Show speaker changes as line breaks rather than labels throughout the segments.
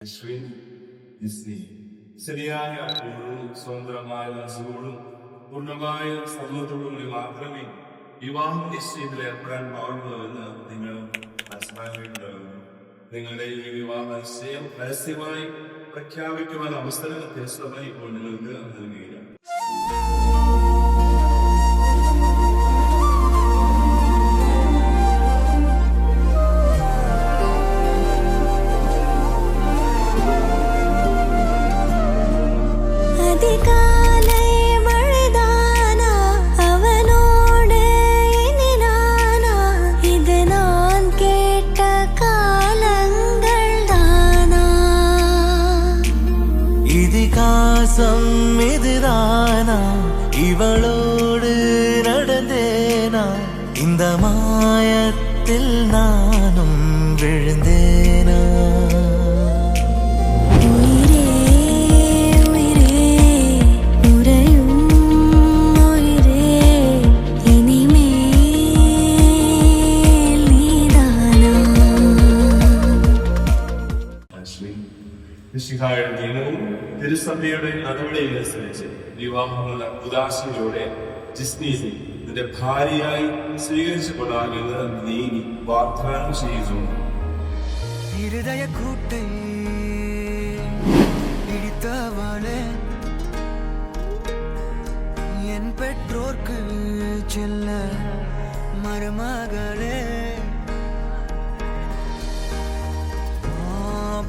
അശ്വിൻ ജിസ്നി ശരിയായ അറിവും സ്വതന്ത്രമായ മനസ്സുകളും പൂർണ്ണമായ സമ്മതത്തോടുകൂടി മാത്രമേ വിവാഹ നിശ്ചയത്തിൽ ഏർപ്പെടാൻ പാടുള്ളൂവെന്ന് നിങ്ങൾ മനസ്സിലാക്കിയിട്ടുണ്ടാകുന്നു. നിങ്ങളുടെ ഈ വിവാഹ നിശ്ചയം രഹസ്യമായി പ്രഖ്യാപിക്കുവാൻ അവസരത്തെ സഭ ഇപ്പോൾ നിങ്ങൾക്ക് നൽകുകയാണ്.
இதுதானா இவளோடு நடந்தேனா, இந்த மாயத்தில் நானும் விழுந்தேனா?
മിശിഹായുടെ ദിനവും തിരുസഭയുടെ നടപടിയനുസരിച്ച് വിവാഹമുള്ള ഉദാശയോടെ ജിസ്നീനെ നിന്റെ ഭാര്യയായി സ്വീകരിച്ചു കൊള്ളാമെന്ന് നീ വാഗ്ദാനം ചെയ്യുന്നു.
ഹൃദയ കൂട്ടേ ഇടിത്തവളെ എൻ പെற்றோர்க்கு செல்ல மருமகளே,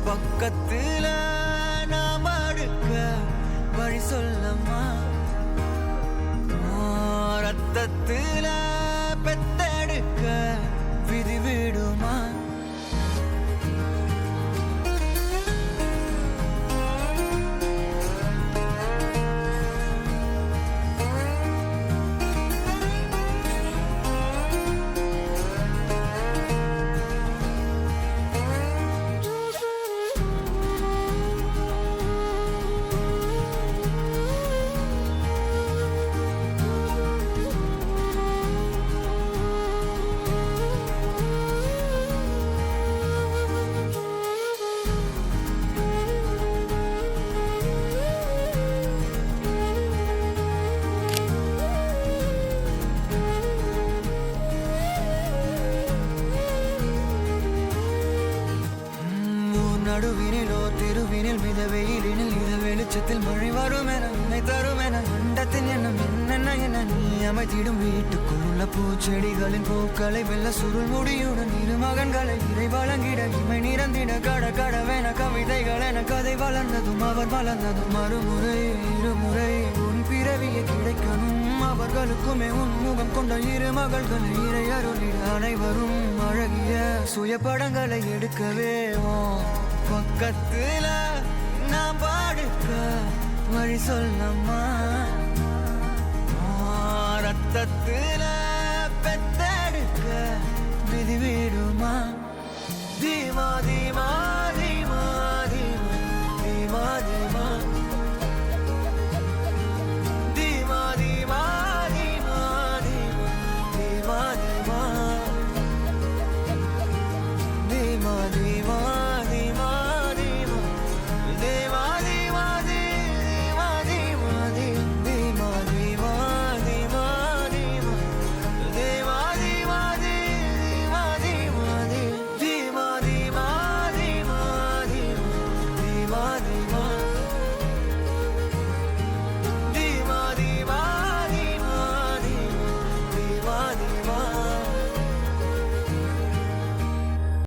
பக்கத்துல நாம் அடுக்க வழி சொல்லம்மா, ரத்தத்துல பெத்தெடுக்க விதி விடுமா? நடுவினிலோ திருவினில் மித வெயிலினில் இத வெளிச்சத்தில் மழை வரும் என உன்னை தரும் என அண்டத்தின் எண்ணம் என்னென்ன என நீ அமைத்திடும் வீட்டுக்குள் உள்ள பூச்செடிகளின் பூக்களை வெள்ள சுருள் முடியுடன் இரு மகன்களை இறை வழங்கிட இமை நிறந்திட கட கடவென கவிதைகள் என கதை வளர்ந்ததும் அவர் வளர்ந்ததும் மறுமுறை இருமுறை உன் பிறவியை கிடைக்கணும் அவர்களுக்குமே உன் முகம் கொண்ட இரு மகள்களை இறை அருளிட அனைவரும் அழகிய சுய படங்களை எடுக்கவே பக்கத்துல நான் பாடுக்க வழி சொல்லம்மா, ரத்தத்துல பெத்தெடுக்க விதி விடுமா? தீமா தீமா தீமா தீமா தீமா தீமா தீமா தீமா தீமா தீமா தீமா தீமா Dima